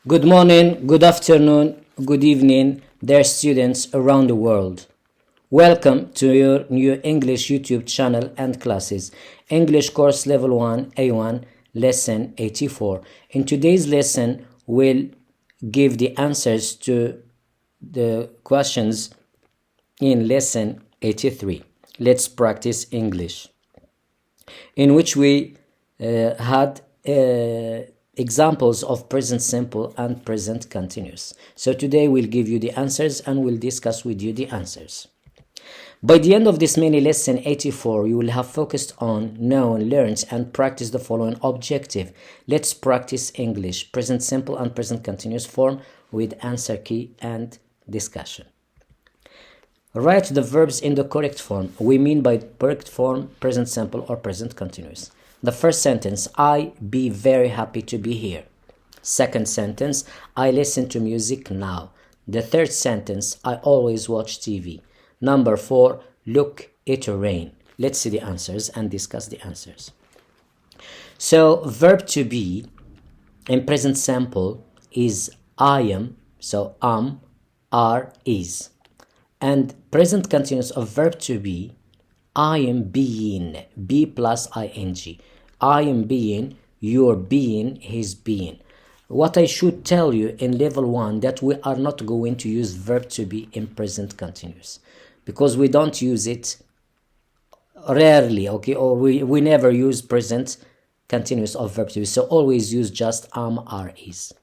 Good morning, good afternoon, good evening, dear students around the world. Welcome to your new English YouTube channel and classes. English course level 1 A1 lesson 84. In today's lesson, we'll give the answers to the questions in lesson 83. Let's practice English, in which we had examples of present simple and present continuous. So today we'll give you the answers and we'll discuss with you the answers. By the end of this mini lesson 84, you will have focused on, known, learned, and practiced the following objective. Let's practice English, present simple and present continuous form with answer key and discussion. Write the verbs in the correct form. We mean by correct form present simple or present continuous. The first sentence, I be very happy to be here. Second sentence, I listen to music now. The third sentence, I always watch TV. Number 4, look, it rain. Let's see the answers and discuss the answers. So verb to be in present simple is I am, so are, is. And present continuous of verb to be, I am being, be plus ing. I am being, you're being, he's being. What I should tell you in level 1 that we are not going to use verb to be in present continuous because we don't use it rarely, okay? Or we never use present continuous of verb to be. So always use just are, is.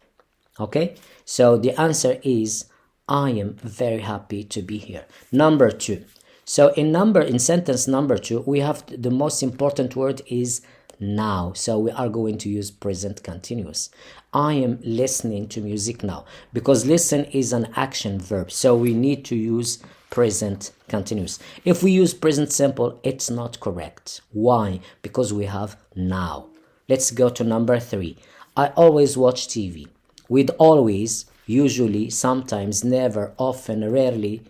Okay? So the answer is I am very happy to be here. Number 2. So in sentence number 2, we have the most important word is now. So we are going to use present continuous. I am listening to music now because listen is an action verb. So we need to use present continuous. If we use present simple, it's not correct. Why? Because we have now. Let's go to number 3. I always watch TV. With always, usually, sometimes, never, often, rarely,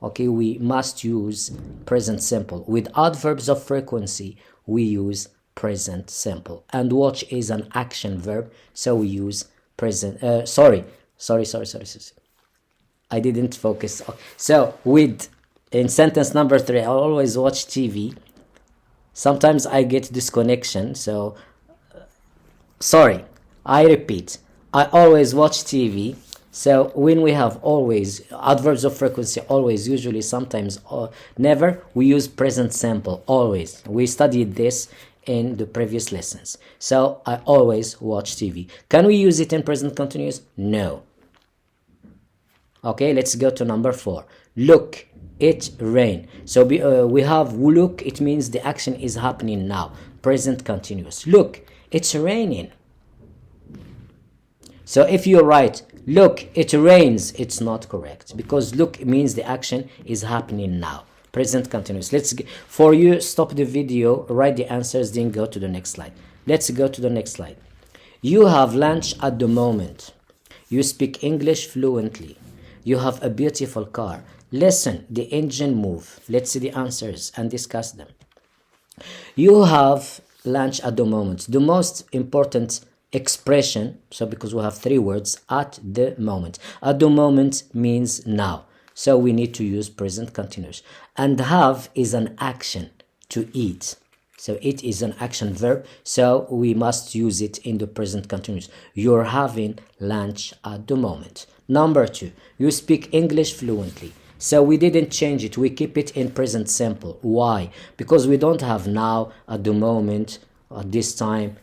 okay, we must use present simple. With adverbs of frequency, we use present simple. And watch is an action verb, so we use present. Sorry. I didn't focus. So in sentence number 3, I always watch TV. Sometimes I get disconnection, so sorry. I repeat. I always watch TV. So when we have always, adverbs of frequency, always, usually, sometimes, or never, we use present simple, always. We studied this in the previous lessons. So I always watch TV. Can we use it in present continuous? No. Okay, let's go to number 4. Look, it rain. So we have look, it means the action is happening now. Present continuous. Look, it's raining. So if you write, look, it rains, it's not correct because look means the action is happening now. Present continuous. For you, stop the video, write the answers, then go to the next slide. Let's go to the next slide. You have lunch at the moment. You speak English fluently. You have a beautiful car. Listen, the engine move. Let's see the answers and discuss them. You have lunch at the moment. The most important expression, so because we have 3 words, at the moment. At the moment means now. So we need to use present continuous. And have is an action, to eat. So it is an action verb, so we must use it in the present continuous. You're having lunch at the moment. Number 2, you speak English fluently. So we didn't change it, we keep it in present simple. Why? Because we don't have now, at the moment, at this time,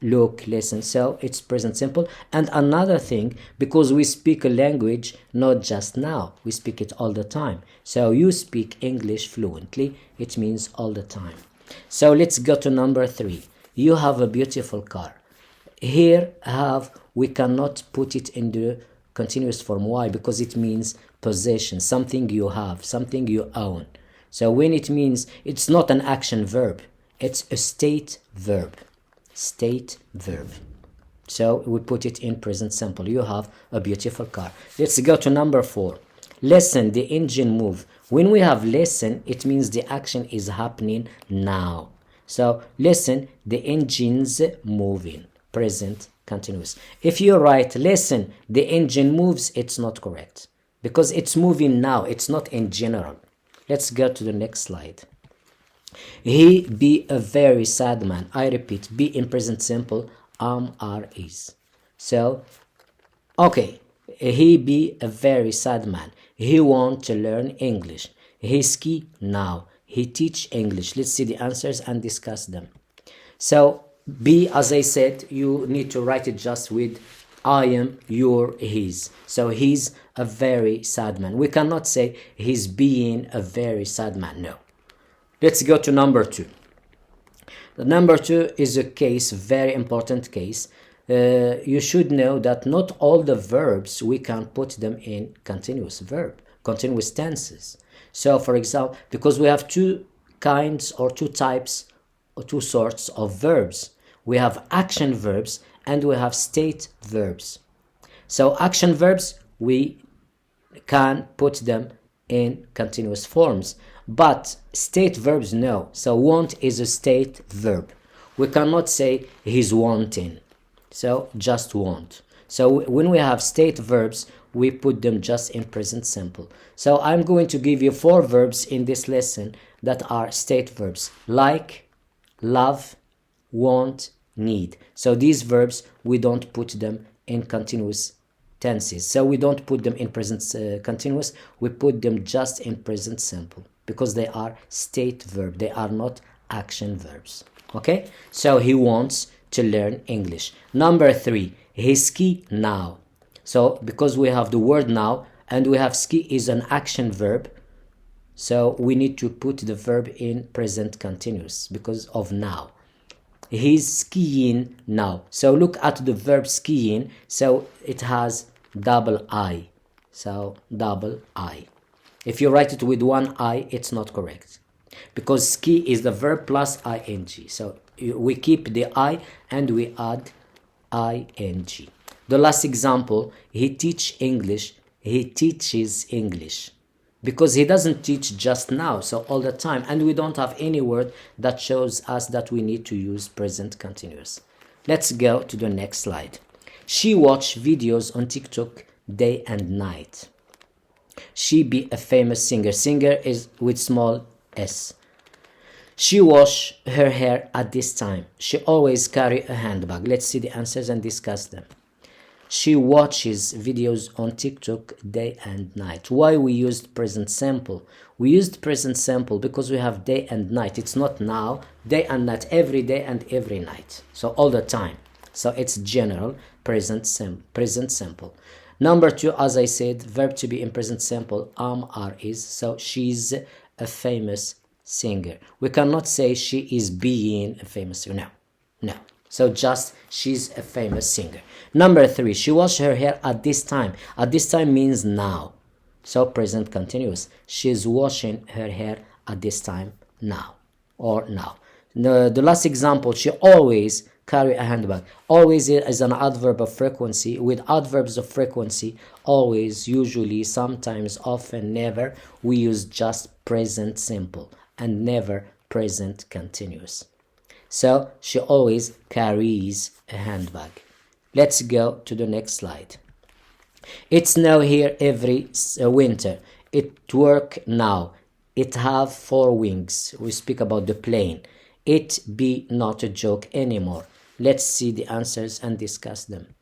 look, listen, so it's present simple. And another thing, because we speak a language not just now, we speak it all the time. So you speak English fluently, it means all the time. So let's go to number 3. You have a beautiful car. Here we cannot put it in the continuous form. Why? Because it means possession, something you have, something you own. So when it means, it's not an action verb, it's a state verb. State verb. So we put it in present simple. You have a beautiful car. Let's go to number 4. Listen, the engine move. When we have listen, it means the action is happening now. So listen, the engine's moving. Present continuous. If you write, listen, the engine moves, it's not correct because it's moving now, it's not in general. Let's go to the next slide. He be a very sad man. I repeat, be in present simple, are, is. So, okay, he be a very sad man. He want to learn English. He ski now. He teach English. Let's see the answers and discuss them. So, be, as I said, you need to write it just with I am, your, his. So, he's a very sad man. We cannot say he's being a very sad man. No. Let's go to number 2. The number 2 is a case, very important case. You should know that not all the verbs we can put them in continuous tenses. So, for example, because we have two kinds or two types or two sorts of verbs. We have action verbs and we have state verbs. So, action verbs, we can put them in continuous forms. But state verbs, no. So want is a state verb. We cannot say he's wanting. So just want. So when we have state verbs, we put them just in present simple. So I'm going to give you 4 verbs in this lesson that are state verbs. Like, love, want, need. So these verbs, we don't put them in continuous tenses. So we don't put them in present continuous. We put them just in present simple, because they are state verb. They are not action verbs. Okay? So he wants to learn English. Number 3, he ski now. So because we have the word now and we have ski is an action verb, so we need to put the verb in present continuous because of now. He's skiing now. So look at the verb skiing. So it has double I. So double I. If you write it with one I, it's not correct. Because ski is the verb plus ing. So we keep the I and we add ing. The last example, he teach English. He teaches English. Because he doesn't teach just now, so all the time. And we don't have any word that shows us that we need to use present continuous. Let's go to the next slide. She watch videos on TikTok day and night. She be a famous singer. Singer is with small s. She wash her hair at this time. She always carry a handbag. Let's see the answers and discuss them. She watches videos on TikTok day and night. Why we used present simple? We used present simple because we have day and night. It's not now, day and night, every day and every night. So all the time. So it's general, present simple. Number 2, as I said, verb to be in present simple, are, is. So she's a famous singer. We cannot say she is being a famous singer. No. So just she's a famous singer. Number 3, she washed her hair at this time. At this time means now. So present continuous. She's washing her hair at this time now or now. The last example, she always carry a handbag. Always is an adverb of frequency. With adverbs of frequency, always, usually, sometimes, often, never, we use just present simple and never present continuous. So she always carries a handbag. Let's go to the next slide. It snow here every winter. It work now. It have 4 wings. We speak about the plane. It be not a joke anymore. Let's see the answers and discuss them.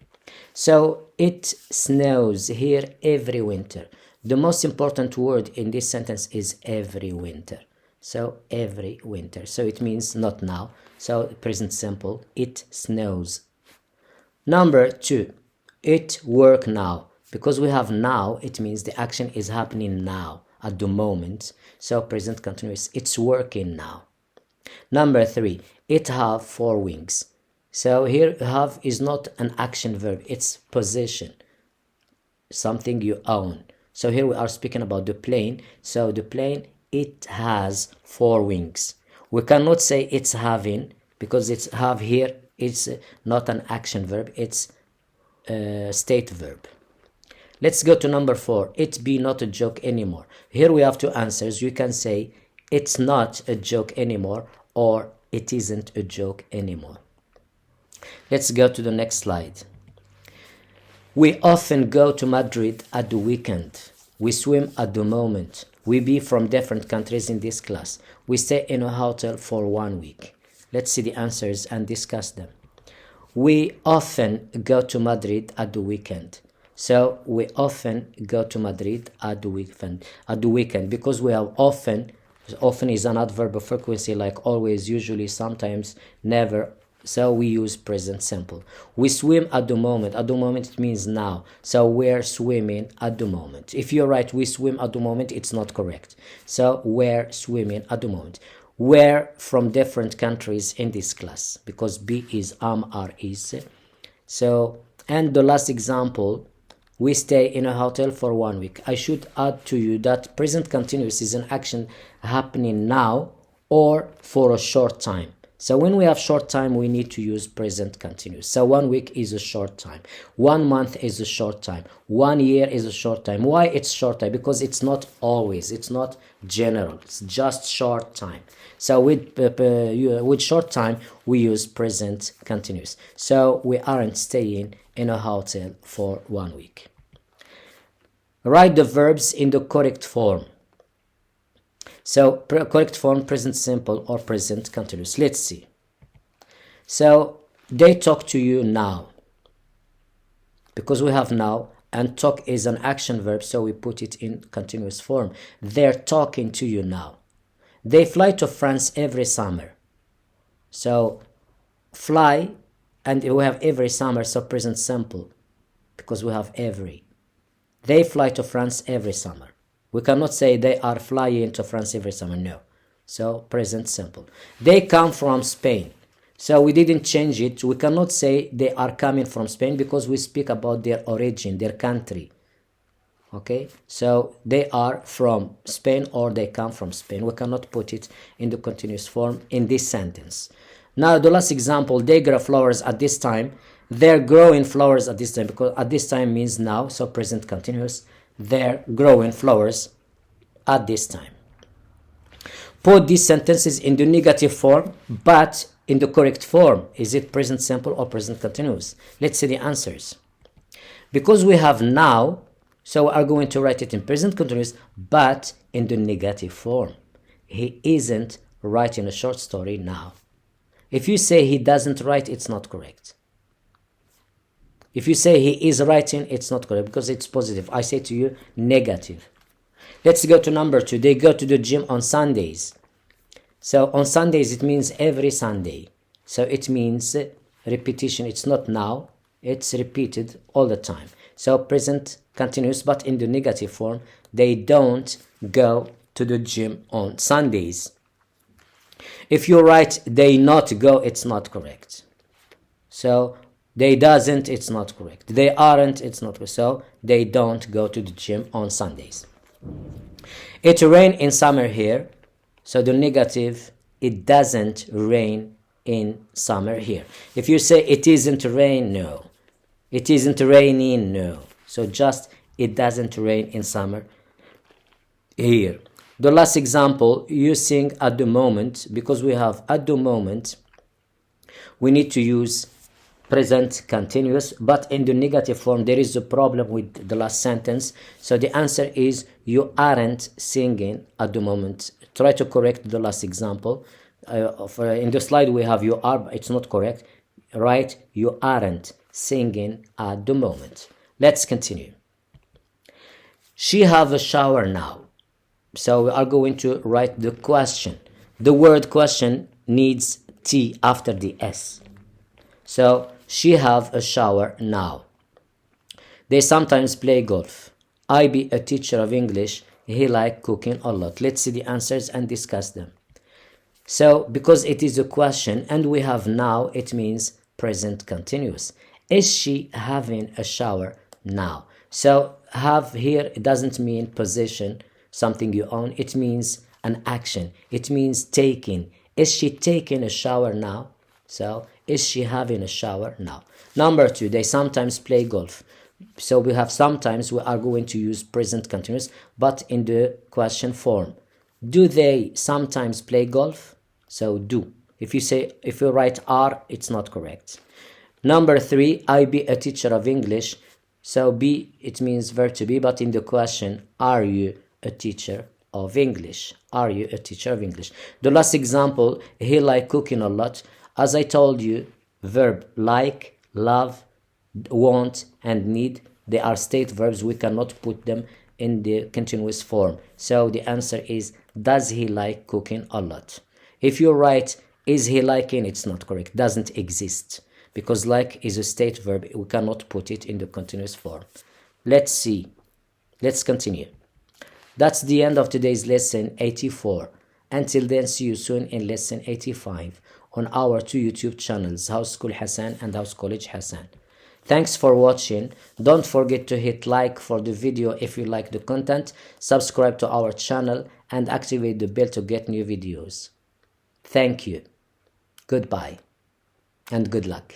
So it snows here every winter. The most important word in this sentence is every winter. So every winter. So it means not now. So present simple. It snows. Number 2. It work now. Because we have now, it means the action is happening now, at the moment. So present continuous. It's working now. Number 3. It have 4 wings. So here have is not an action verb. It's possession. Something you own. So here we are speaking about the plane. So the plane, it has 4 wings. We cannot say it's having, because it's have here, it's not an action verb, it's a state verb. Let's go to number 4. It be not a joke anymore. Here we have 2 answers. You can say it's not a joke anymore or it isn't a joke anymore. Let's go to the next slide. We often go to Madrid at the weekend. We swim at the moment. We be from different countries in this class. We stay in a hotel for 1 week. Let's see the answers and discuss them. We often go to Madrid at the weekend. So we often go to Madrid at the weekend because we have often. Often is an adverb of frequency, like always, usually, sometimes, never. So we use present simple. We swim at the moment. At the moment it means now. So we're swimming at the moment. If you write we swim at the moment, it's not correct. So we're swimming at the moment. We're from different countries in this class because be is are is. So, and the last example, we stay in a hotel for 1 week. I should add to you that present continuous is an action happening now or for a short time. So when we have short time, we need to use present continuous. So 1 week is a short time. 1 month is a short time. 1 year is a short time. Why it's short time? Because it's not always. It's not general. It's just short time. So with short time, we use present continuous. So we aren't staying in a hotel for 1 week. Write the verbs in the correct form. So correct form, present simple or present continuous. Let's see. So they talk to you now. Because we have now, and talk is an action verb, so we put it in continuous form. They're talking to you now. They fly to France every summer. So fly, and we have every summer, so present simple, because we have every. They fly to France every summer. We cannot say they are flying to France every summer, no. So present simple. They come from Spain. So we didn't change it. We cannot say they are coming from Spain because we speak about their origin, their country. Okay, so they are from Spain or they come from Spain. We cannot put it in the continuous form in this sentence. Now the last example, they grow flowers at this time. They're growing flowers at this time, because at this time means now, so present continuous. They're growing flowers at this time. Put these sentences in the negative form, but in the correct form. Is it present simple or present continuous? Let's see the answers. Because we have now, so we are going to write it in present continuous, but in the negative form. He isn't writing a short story now. If you say he doesn't write, it's not correct. If you say he is writing, it's not correct because it's positive. I say to you, negative. Let's go to number 2. They go to the gym on Sundays. So on Sundays, it means every Sunday. So it means repetition. It's not now. It's repeated all the time. So present continuous, but in the negative form. They don't go to the gym on Sundays. If you write they not go, it's not correct. So they doesn't, it's not correct. They aren't, it's not correct. So they don't go to the gym on Sundays. It rains in summer here. So the negative, it doesn't rain in summer here. If you say it isn't rain, no. It isn't raining, no. So just it doesn't rain in summer here. The last example, using at the moment, because we have at the moment, we need to use present continuous, but in the negative form there is a problem with the last sentence. So the answer is you aren't singing at the moment. Try to correct the last example. In the slide we have you are, it's not correct. Right? You aren't singing at the moment. Let's continue. She have a shower now. So we are going to write the question. The word question needs T after the S. So she have a shower now. They sometimes play golf. I be a teacher of English. He like cooking a lot. Let's see the answers and discuss them. So because it is a question and we have now, it means present continuous. Is she having a shower now? So have here, it doesn't mean position, something you own. It means an action. It means taking. Is she taking a shower now? So is she having a shower now? Number 2, they sometimes play golf. So we have sometimes, we are going to use present continuous, but in the question form. Do they sometimes play golf? So do. If you write are, it's not correct. Number 3, I be a teacher of English. So be, it means verb to be, but in the question, are you a teacher of English? Are you a teacher of English? The last example, he like cooking a lot. As I told you, verb like, love, want, and need, they are state verbs. We cannot put them in the continuous form. So the answer is, does he like cooking a lot? If you write, is he liking, it's not correct. Doesn't exist. Because like is a state verb, we cannot put it in the continuous form. Let's see. Let's continue. That's the end of today's lesson 84. Until then, see you soon in lesson 85 on our two YouTube channels, House School Hassane and House College Hassane. Thanks for watching. Don't forget to hit like for the video if you like the content, subscribe to our channel, and activate the bell to get new videos. Thank you. Goodbye and good luck.